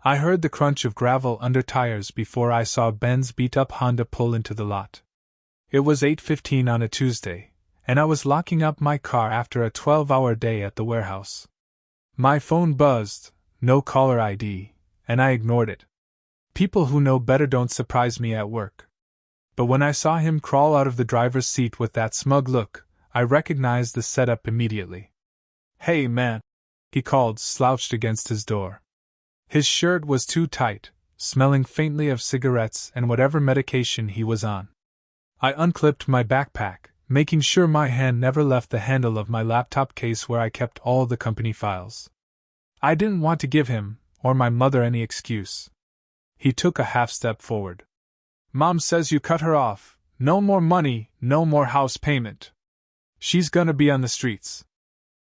I heard the crunch of gravel under tires before I saw Ben's beat-up Honda pull into the lot. It was 8:15 on a Tuesday, and I was locking up my car after a 12-hour day at the warehouse. My phone buzzed, no caller ID, and I ignored it. People who know better don't surprise me at work. But when I saw him crawl out of the driver's seat with that smug look, I recognized the setup immediately. "Hey, man," he called, slouched against his door. His shirt was too tight, smelling faintly of cigarettes and whatever medication he was on. I unclipped my backpack, making sure my hand never left the handle of my laptop case where I kept all the company files. I didn't want to give him, or my mother, any excuse. He took a half-step forward. "Mom says you cut her off. No more money, no more house payment. She's gonna be on the streets."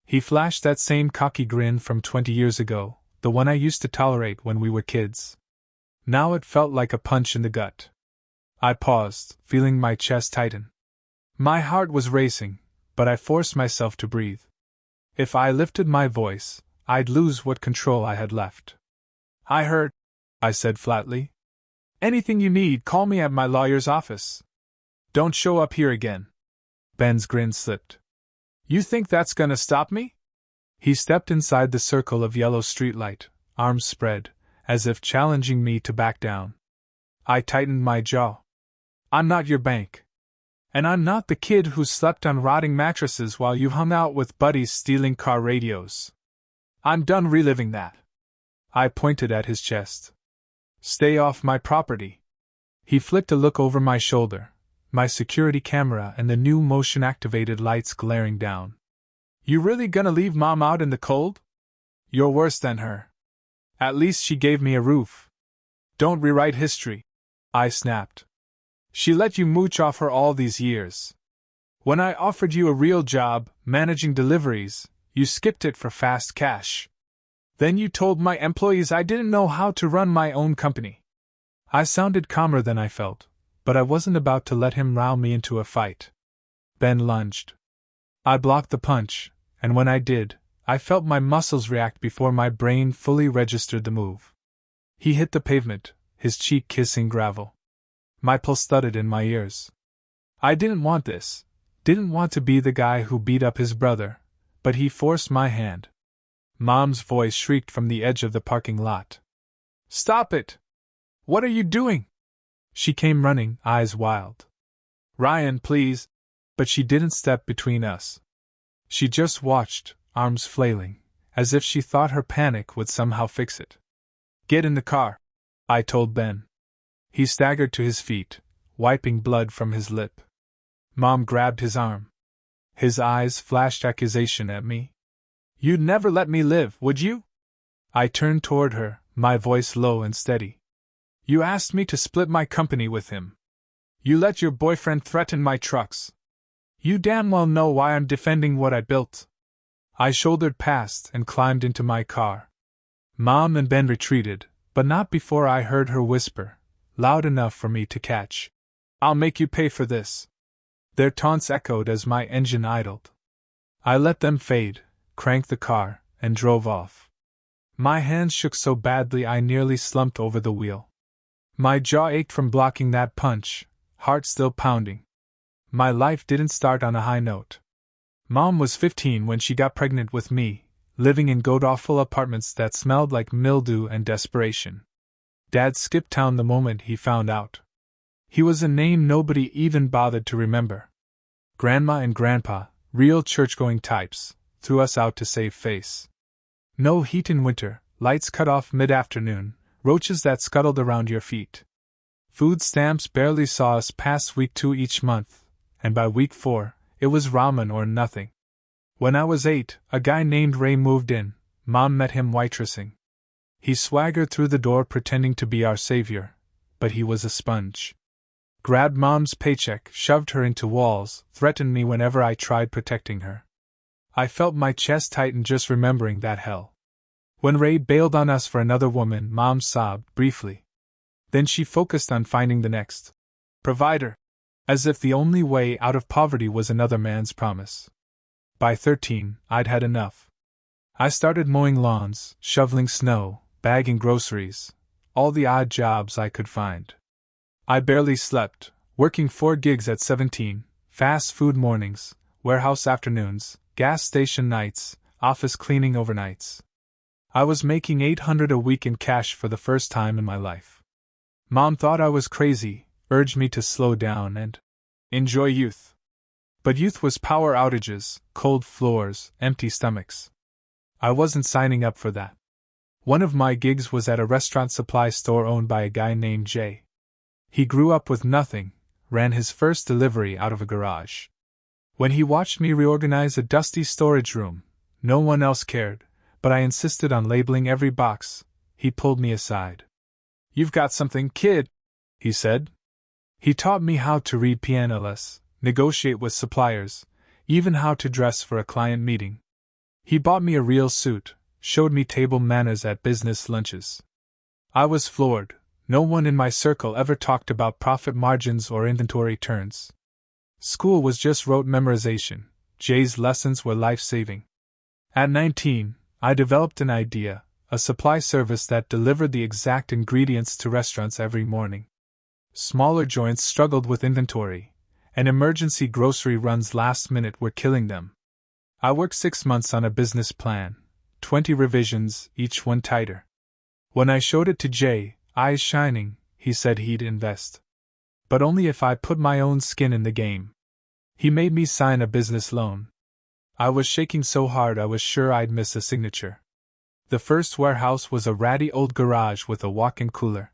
He flashed that same cocky grin from 20 years ago, the one I used to tolerate when we were kids. Now it felt like a punch in the gut. I paused, feeling my chest tighten. My heart was racing, but I forced myself to breathe. If I lifted my voice, I'd lose what control I had left. "I heard," I said flatly. "Anything you need, call me at my lawyer's office. Don't show up here again." Ben's grin slipped. "You think that's gonna stop me?" He stepped inside the circle of yellow streetlight, arms spread, as if challenging me to back down. I tightened my jaw. "I'm not your bank. And I'm not the kid who slept on rotting mattresses while you hung out with buddies stealing car radios. I'm done reliving that." I pointed at his chest. "Stay off my property." He flicked a look over my shoulder, my security camera and the new motion-activated lights glaring down. "You really gonna leave Mom out in the cold? You're worse than her. At least she gave me a roof." "Don't rewrite history," I snapped. "She let you mooch off her all these years. When I offered you a real job, managing deliveries, you skipped it for fast cash. Then you told my employees I didn't know how to run my own company." I sounded calmer than I felt, but I wasn't about to let him row me into a fight. Ben lunged. I blocked the punch, and when I did, I felt my muscles react before my brain fully registered the move. He hit the pavement, his cheek kissing gravel. My pulse thudded in my ears. I didn't want this, didn't want to be the guy who beat up his brother, but he forced my hand. Mom's voice shrieked from the edge of the parking lot. "Stop it! What are you doing?" She came running, eyes wild. "Ryan, please." But she didn't step between us. She just watched, arms flailing, as if she thought her panic would somehow fix it. "Get in the car," I told Ben. He staggered to his feet, wiping blood from his lip. Mom grabbed his arm. His eyes flashed accusation at me. "You'd never let me live, would you?" I turned toward her, my voice low and steady. "You asked me to split my company with him. You let your boyfriend threaten my trucks. You damn well know why I'm defending what I built." I shouldered past and climbed into my car. Mom and Ben retreated, but not before I heard her whisper, loud enough for me to catch. "I'll make you pay for this." Their taunts echoed as my engine idled. I let them fade, cranked the car, and drove off. My hands shook so badly I nearly slumped over the wheel. My jaw ached from blocking that punch, heart still pounding. My life didn't start on a high note. Mom was 15 when she got pregnant with me, living in god-awful apartments that smelled like mildew and desperation. Dad skipped town the moment he found out. He was a name nobody even bothered to remember. Grandma and Grandpa, real church-going types, threw us out to save face. No heat in winter, lights cut off mid-afternoon, roaches that scuttled around your feet. Food stamps barely saw us past week 2 each month, and by week 4, it was ramen or nothing. When I was 8, a guy named Ray moved in. Mom met him waitressing. He swaggered through the door pretending to be our savior, but he was a sponge. Grabbed Mom's paycheck, shoved her into walls, threatened me whenever I tried protecting her. I felt my chest tighten just remembering that hell. When Ray bailed on us for another woman, Mom sobbed briefly. Then she focused on finding the next provider, as if the only way out of poverty was another man's promise. By 13, I'd had enough. I started mowing lawns, shoveling snow, bagging groceries, all the odd jobs I could find. I barely slept, working 4 gigs at 17, fast food mornings, warehouse afternoons, gas station nights, office cleaning overnights. I was making $800 a week in cash for the first time in my life. Mom thought I was crazy, urged me to slow down and enjoy youth. But youth was power outages, cold floors, empty stomachs. I wasn't signing up for that. One of my gigs was at a restaurant supply store owned by a guy named Jay. He grew up with nothing, ran his first delivery out of a garage. When he watched me reorganize a dusty storage room, no one else cared, but I insisted on labeling every box. He pulled me aside. "You've got something, kid," he said. He taught me how to read P&Ls, negotiate with suppliers, even how to dress for a client meeting. He bought me a real suit, showed me table manners at business lunches. I was floored. No one in my circle ever talked about profit margins or inventory turns. School was just rote memorization. Jay's lessons were life-saving. At 19, I developed an idea, a supply service that delivered the exact ingredients to restaurants every morning. Smaller joints struggled with inventory, and emergency grocery runs last minute were killing them. I worked 6 months on a business plan, 20 revisions, each one tighter. When I showed it to Jay, eyes shining, he said he'd invest. But only if I put my own skin in the game. He made me sign a business loan. I was shaking so hard I was sure I'd miss a signature. The first warehouse was a ratty old garage with a walk-in cooler.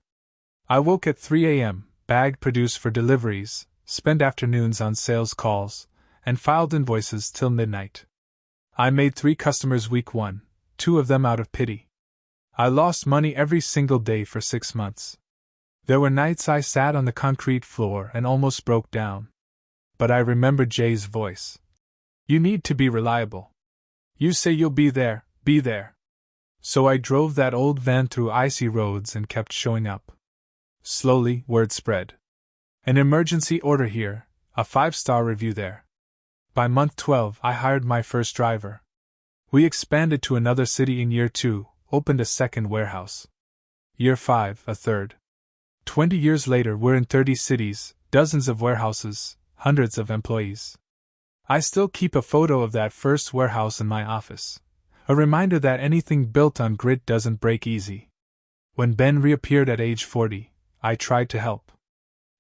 I woke at 3 a.m., bagged produce for deliveries, spent afternoons on sales calls, and filed invoices till midnight. I made 3 customers week 1, 2 of them out of pity. I lost money every single day for 6 months. There were nights I sat on the concrete floor and almost broke down. But I remembered Jay's voice. "You need to be reliable. You say you'll be there, be there." So I drove that old van through icy roads and kept showing up. Slowly, word spread. An emergency order here, a 5-star review there. By month 12, I hired my first driver. We expanded to another city in year 2, opened a second warehouse. Year 5, a third. 20 years later, we're in 30 cities, dozens of warehouses, hundreds of employees. I still keep a photo of that first warehouse in my office, a reminder that anything built on grit doesn't break easy. When Ben reappeared at age 40, I tried to help.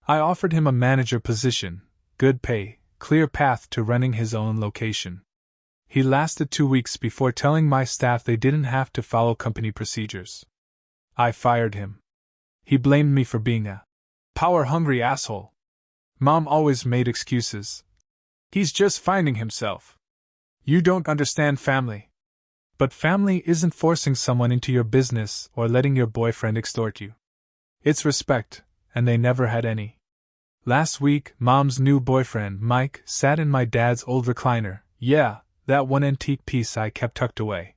I offered him a manager position, good pay, clear path to running his own location. He lasted 2 weeks before telling my staff they didn't have to follow company procedures. I fired him. He blamed me for being a power-hungry asshole. Mom always made excuses. "He's just finding himself. You don't understand family." But family isn't forcing someone into your business or letting your boyfriend extort you. It's respect, and they never had any. Last week, Mom's new boyfriend, Mike, sat in my dad's old recliner. Yeah, that one antique piece I kept tucked away.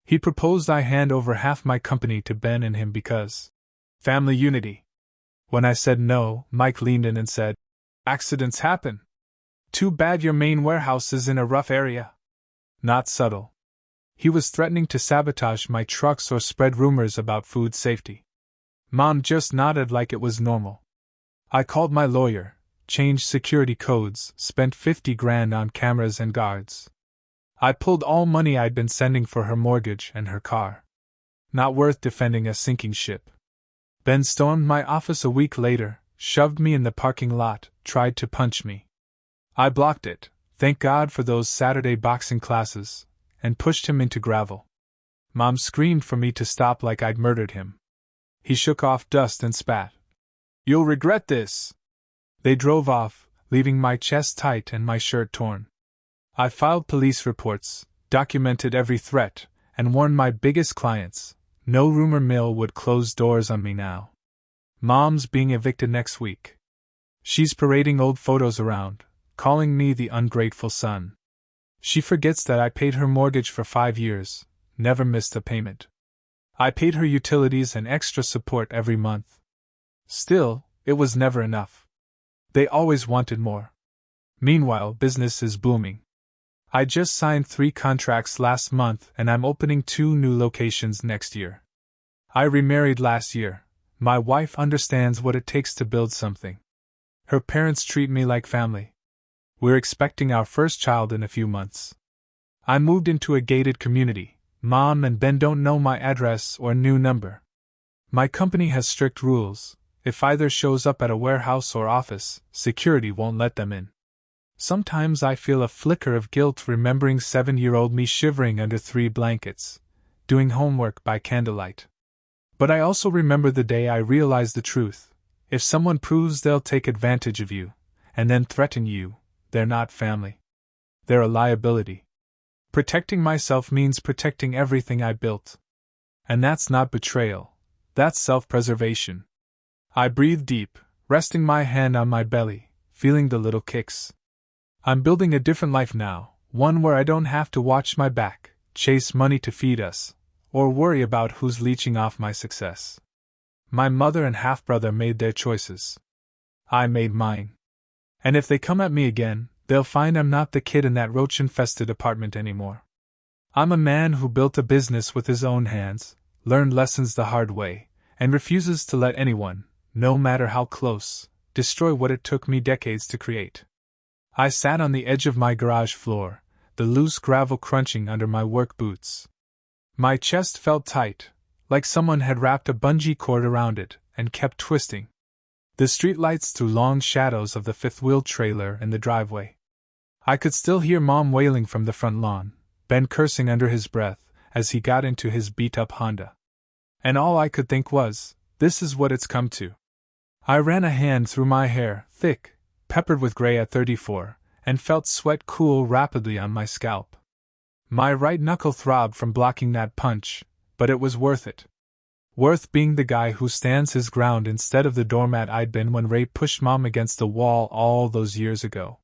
He proposed I hand over half my company to Ben and him because family unity. When I said no, Mike leaned in and said, "Accidents happen. Too bad your main warehouse is in a rough area." Not subtle. He was threatening to sabotage my trucks or spread rumors about food safety. Mom just nodded like it was normal. I called my lawyer, changed security codes, spent $50,000 on cameras and guards. I pulled all money I'd been sending for her mortgage and her car. Not worth defending a sinking ship. Ben stormed my office a week later, shoved me in the parking lot, tried to punch me. I blocked it, thank God for those Saturday boxing classes, and pushed him into gravel. Mom screamed for me to stop like I'd murdered him. He shook off dust and spat. "You'll regret this." They drove off, leaving my chest tight and my shirt torn. I filed police reports, documented every threat, and warned my biggest clients. No rumor mill would close doors on me now. Mom's being evicted next week. She's parading old photos around, calling me the ungrateful son. She forgets that I paid her mortgage for 5 years, never missed a payment. I paid her utilities and extra support every month. Still, it was never enough. They always wanted more. Meanwhile, business is booming. I just signed 3 contracts last month and I'm opening 2 new locations next year. I remarried last year. My wife understands what it takes to build something. Her parents treat me like family. We're expecting our first child in a few months. I moved into a gated community. Mom and Ben don't know my address or new number. My company has strict rules. If either shows up at a warehouse or office, security won't let them in. Sometimes I feel a flicker of guilt remembering 7-year-old me shivering under 3 blankets, doing homework by candlelight. But I also remember the day I realized the truth. If someone proves they'll take advantage of you, and then threaten you, they're not family. They're a liability. Protecting myself means protecting everything I built. And that's not betrayal. That's self-preservation. I breathe deep, resting my hand on my belly, feeling the little kicks. I'm building a different life now, one where I don't have to watch my back, chase money to feed us, or worry about who's leeching off my success. My mother and half-brother made their choices. I made mine. And if they come at me again, they'll find I'm not the kid in that roach-infested apartment anymore. I'm a man who built a business with his own hands, learned lessons the hard way, and refuses to let anyone, no matter how close, destroy what it took me decades to create. I sat on the edge of my garage floor, the loose gravel crunching under my work boots. My chest felt tight, like someone had wrapped a bungee cord around it and kept twisting. The streetlights threw long shadows of the fifth-wheel trailer in the driveway. I could still hear Mom wailing from the front lawn, Ben cursing under his breath as he got into his beat-up Honda. And all I could think was, this is what it's come to. I ran a hand through my hair, thick, peppered with gray at 34, and felt sweat cool rapidly on my scalp. My right knuckle throbbed from blocking that punch, but it was worth it. Worth being the guy who stands his ground instead of the doormat I'd been when Ray pushed Mom against the wall all those years ago.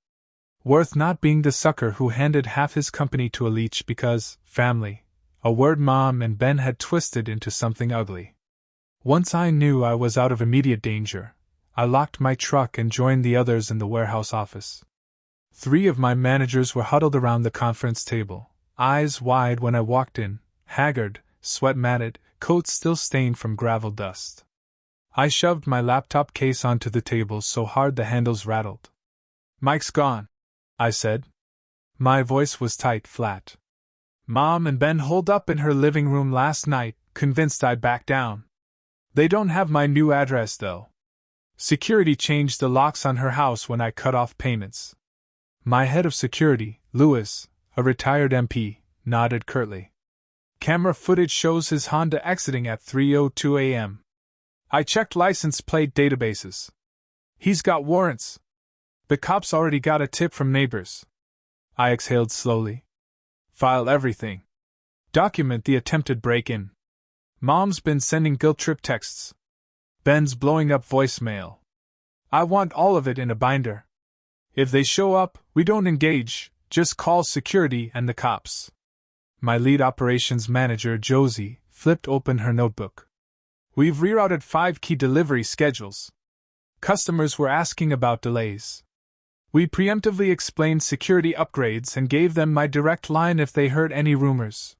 Worth not being the sucker who handed half his company to a leech because, family, a word Mom and Ben had twisted into something ugly. Once I knew I was out of immediate danger, I locked my truck and joined the others in the warehouse office. 3 of my managers were huddled around the conference table, eyes wide when I walked in, haggard, sweat-matted, coats still stained from gravel dust. I shoved my laptop case onto the table so hard the handles rattled. "Mike's gone," I said. My voice was tight, flat. "Mom and Ben holed up in her living room last night, convinced I'd back down. They don't have my new address, though. Security changed the locks on her house when I cut off payments." My head of security, Lewis, a retired MP, nodded curtly. "Camera footage shows his Honda exiting at 3:02 a.m. I checked license plate databases. He's got warrants. The cops already got a tip from neighbors." I exhaled slowly. "File everything. Document the attempted break-in. Mom's been sending guilt trip texts. Ben's blowing up voicemail. I want all of it in a binder. If they show up, we don't engage, just call security and the cops." My lead operations manager, Josie, flipped open her notebook. "We've rerouted 5 key delivery schedules. Customers were asking about delays. We preemptively explained security upgrades and gave them my direct line if they heard any rumors."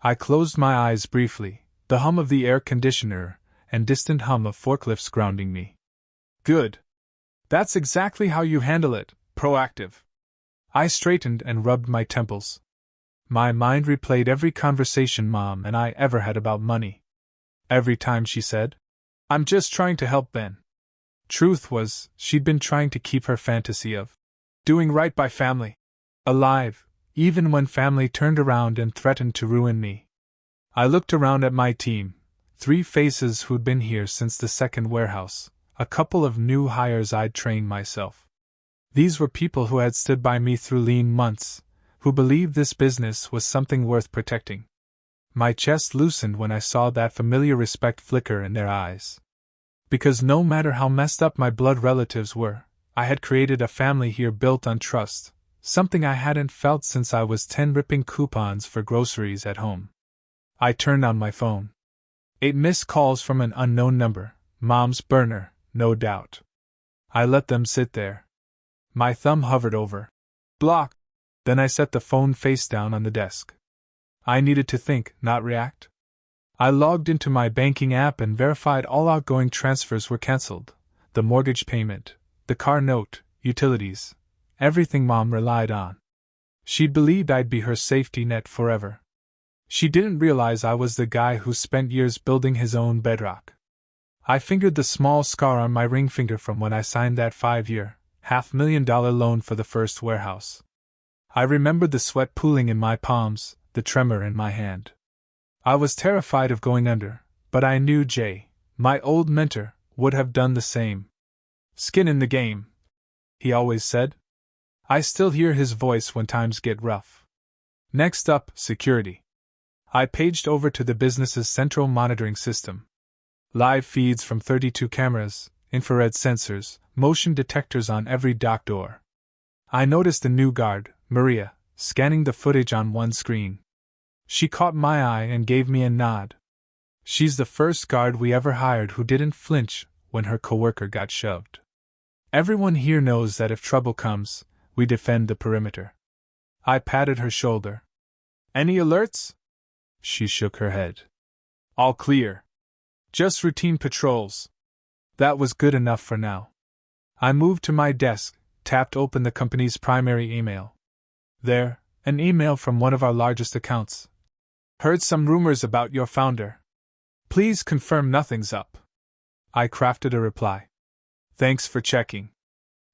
I closed my eyes briefly, the hum of the air conditioner and distant hum of forklifts grounding me. "Good. That's exactly how you handle it, proactive." I straightened and rubbed my temples. My mind replayed every conversation Mom and I ever had about money. Every time she said, "I'm just trying to help Ben." Truth was, she'd been trying to keep her fantasy of doing right by family alive, even when family turned around and threatened to ruin me. I looked around at my team, 3 faces who'd been here since the second warehouse, a couple of new hires I'd trained myself. These were people who had stood by me through lean months, who believed this business was something worth protecting. My chest loosened when I saw that familiar respect flicker in their eyes. Because no matter how messed up my blood relatives were, I had created a family here built on trust, something I hadn't felt since I was 10 ripping coupons for groceries at home. I turned on my phone. 8 missed calls from an unknown number, Mom's burner, no doubt. I let them sit there. My thumb hovered over block. Then I set the phone face down on the desk. I needed to think, not react. I logged into my banking app and verified all outgoing transfers were cancelled: the mortgage payment, the car note, utilities, everything Mom relied on. She believed I'd be her safety net forever. She didn't realize I was the guy who spent years building his own bedrock. I fingered the small scar on my ring finger from when I signed that 5-year, $500,000 loan for the first warehouse. I remembered the sweat pooling in my palms, the tremor in my hand. I was terrified of going under, but I knew Jay, my old mentor, would have done the same. "Skin in the game," he always said. I still hear his voice when times get rough. Next up, security. I paged over to the business's central monitoring system. Live feeds from 32 cameras, infrared sensors, motion detectors on every dock door. I noticed a new guard, Maria, scanning the footage on one screen. She caught my eye and gave me a nod. She's the first guard we ever hired who didn't flinch when her coworker got shoved. Everyone here knows that if trouble comes, we defend the perimeter. I patted her shoulder. "Any alerts?" She shook her head. "All clear. Just routine patrols." That was good enough for now. I moved to my desk, tapped open the company's primary email. There, an email from one of our largest accounts. "Heard some rumors about your founder. Please confirm nothing's up." I crafted a reply. "Thanks for checking.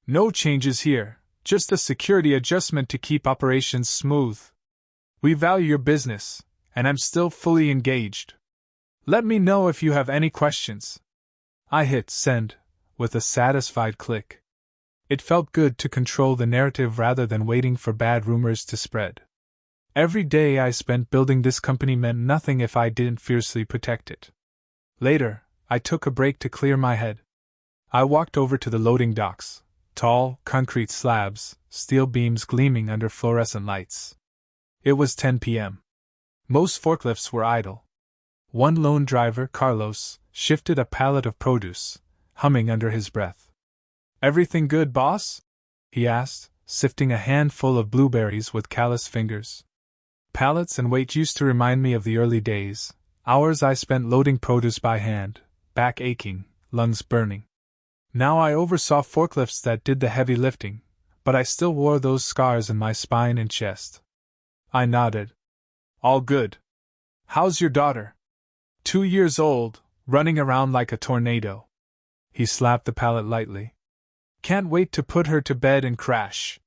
No changes here, just a security adjustment to keep operations smooth. We value your business, and I'm still fully engaged. Let me know if you have any questions." I hit send, with a satisfied click. It felt good to control the narrative rather than waiting for bad rumors to spread. Every day I spent building this company meant nothing if I didn't fiercely protect it. Later, I took a break to clear my head. I walked over to the loading docks, tall, concrete slabs, steel beams gleaming under fluorescent lights. It was 10 p.m. Most forklifts were idle. One lone driver, Carlos, shifted a pallet of produce, humming under his breath. "Everything good, boss?" he asked, sifting a handful of blueberries with callous fingers. Pallets and weight used to remind me of the early days, hours I spent loading produce by hand, back aching, lungs burning. Now I oversaw forklifts that did the heavy lifting, but I still wore those scars in my spine and chest. I nodded. "All good. How's your daughter?" 2 years old, running around like a tornado." He slapped the pallet lightly. "Can't wait to put her to bed and crash."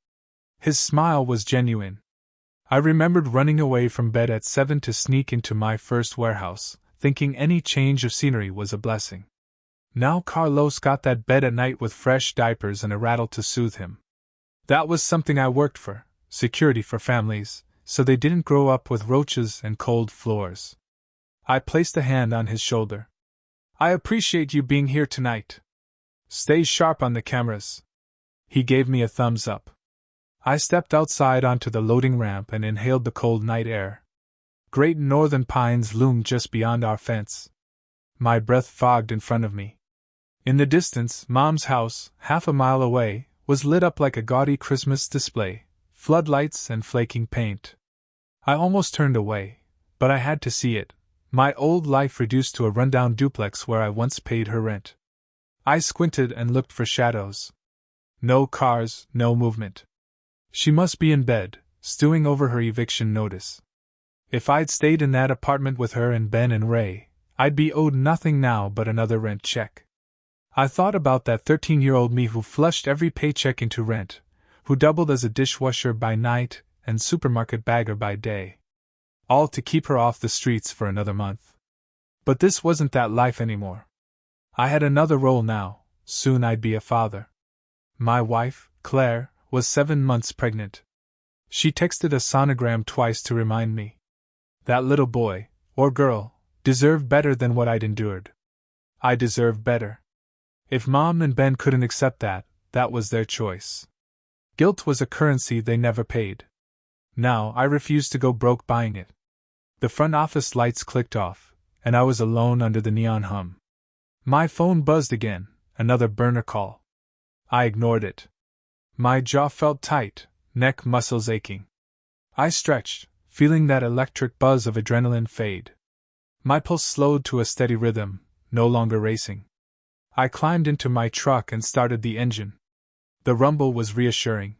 His smile was genuine. I remembered running away from bed at 7 to sneak into my first warehouse, thinking any change of scenery was a blessing. Now Carlos got that bed at night with fresh diapers and a rattle to soothe him. That was something I worked for, security for families, so they didn't grow up with roaches and cold floors. I placed a hand on his shoulder. "I appreciate you being here tonight. Stay sharp on the cameras." He gave me a thumbs up. I stepped outside onto the loading ramp and inhaled the cold night air. Great northern pines loomed just beyond our fence. My breath fogged in front of me. In the distance, Mom's house, half a mile away, was lit up like a gaudy Christmas display, floodlights and flaking paint. I almost turned away, but I had to see it, my old life reduced to a rundown duplex where I once paid her rent. I squinted and looked for shadows. No cars, no movement. She must be in bed, stewing over her eviction notice. If I'd stayed in that apartment with her and Ben and Ray, I'd be owed nothing now but another rent check. I thought about that 13-year-old me who flushed every paycheck into rent, who doubled as a dishwasher by night and supermarket bagger by day. All to keep her off the streets for another month. But this wasn't that life anymore. I had another role now, soon I'd be a father. My wife, Claire, was 7 months pregnant. She texted a sonogram twice to remind me. That little boy, or girl, deserved better than what I'd endured. I deserved better. If Mom and Ben couldn't accept that, that was their choice. Guilt was a currency they never paid. Now I refused to go broke buying it. The front office lights clicked off, and I was alone under the neon hum. My phone buzzed again, another burner call. I ignored it. My jaw felt tight, neck muscles aching. I stretched, feeling that electric buzz of adrenaline fade. My pulse slowed to a steady rhythm, no longer racing. I climbed into my truck and started the engine. The rumble was reassuring.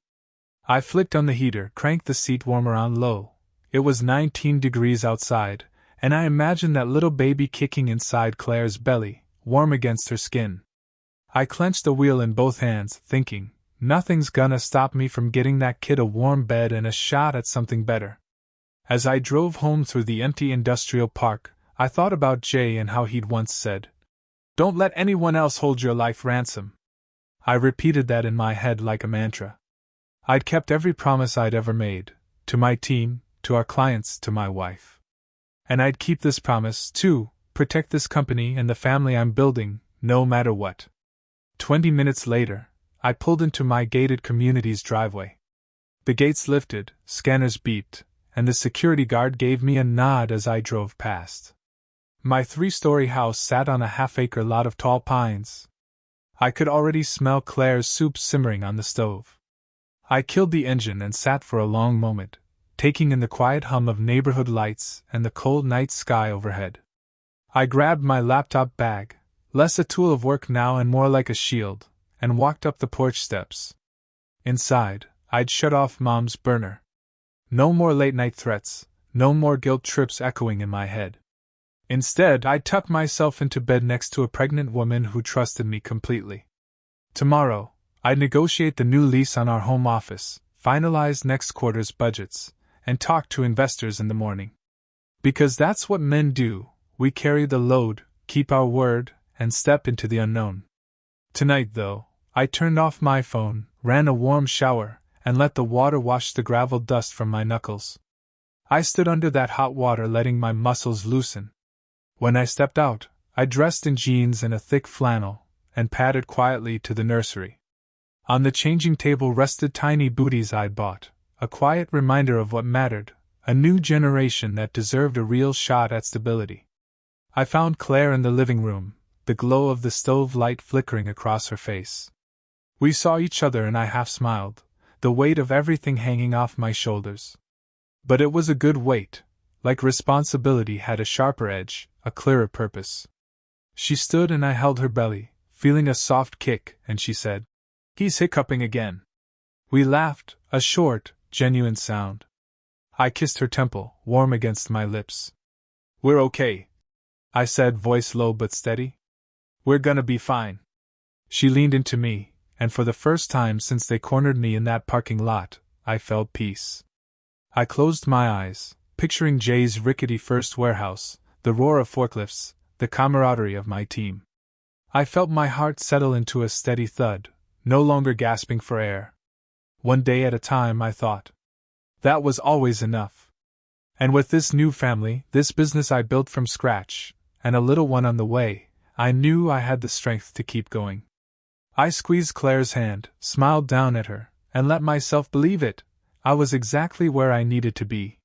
I flicked on the heater, cranked the seat warmer on low. It was 19 degrees outside, and I imagined that little baby kicking inside Claire's belly, warm against her skin. I clenched the wheel in both hands, thinking, nothing's gonna stop me from getting that kid a warm bed and a shot at something better. As I drove home through the empty industrial park, I thought about Jay and how he'd once said, "Don't let anyone else hold your life ransom." I repeated that in my head like a mantra. I'd kept every promise I'd ever made, to my team, to our clients, to my wife. And I'd keep this promise, too, protect this company and the family I'm building, no matter what. 20 minutes later, I pulled into my gated community's driveway. The gates lifted, scanners beeped, and the security guard gave me a nod as I drove past. My 3-story house sat on a half-acre lot of tall pines. I could already smell Claire's soup simmering on the stove. I killed the engine and sat for a long moment, taking in the quiet hum of neighborhood lights and the cold night sky overhead. I grabbed my laptop bag, less a tool of work now and more like a shield, and walked up the porch steps. Inside, I'd shut off Mom's burner. No more late-night threats, no more guilt trips echoing in my head. Instead, I tucked myself into bed next to a pregnant woman who trusted me completely. Tomorrow, I'd negotiate the new lease on our home office, finalize next quarter's budgets, and talk to investors in the morning. Because that's what men do, we carry the load, keep our word, and step into the unknown. Tonight, though, I turned off my phone, ran a warm shower, and let the water wash the gravel dust from my knuckles. I stood under that hot water letting my muscles loosen. When I stepped out, I dressed in jeans and a thick flannel, and padded quietly to the nursery. On the changing table rested tiny booties I'd bought, a quiet reminder of what mattered, a new generation that deserved a real shot at stability. I found Claire in the living room, the glow of the stove light flickering across her face. We saw each other and I half smiled, the weight of everything hanging off my shoulders. But it was a good weight, like responsibility had a sharper edge, a clearer purpose. She stood and I held her belly, feeling a soft kick, and she said, "He's hiccuping again." We laughed, a short, genuine sound. I kissed her temple, warm against my lips. "We're okay," I said, voice low but steady. "We're gonna be fine." She leaned into me, and for the first time since they cornered me in that parking lot, I felt peace. I closed my eyes, picturing Jay's rickety first warehouse, the roar of forklifts, the camaraderie of my team. I felt my heart settle into a steady thud, no longer gasping for air. One day at a time, I thought. That was always enough. And with this new family, this business I built from scratch, and a little one on the way, I knew I had the strength to keep going. I squeezed Claire's hand, smiled down at her, and let myself believe it. I was exactly where I needed to be.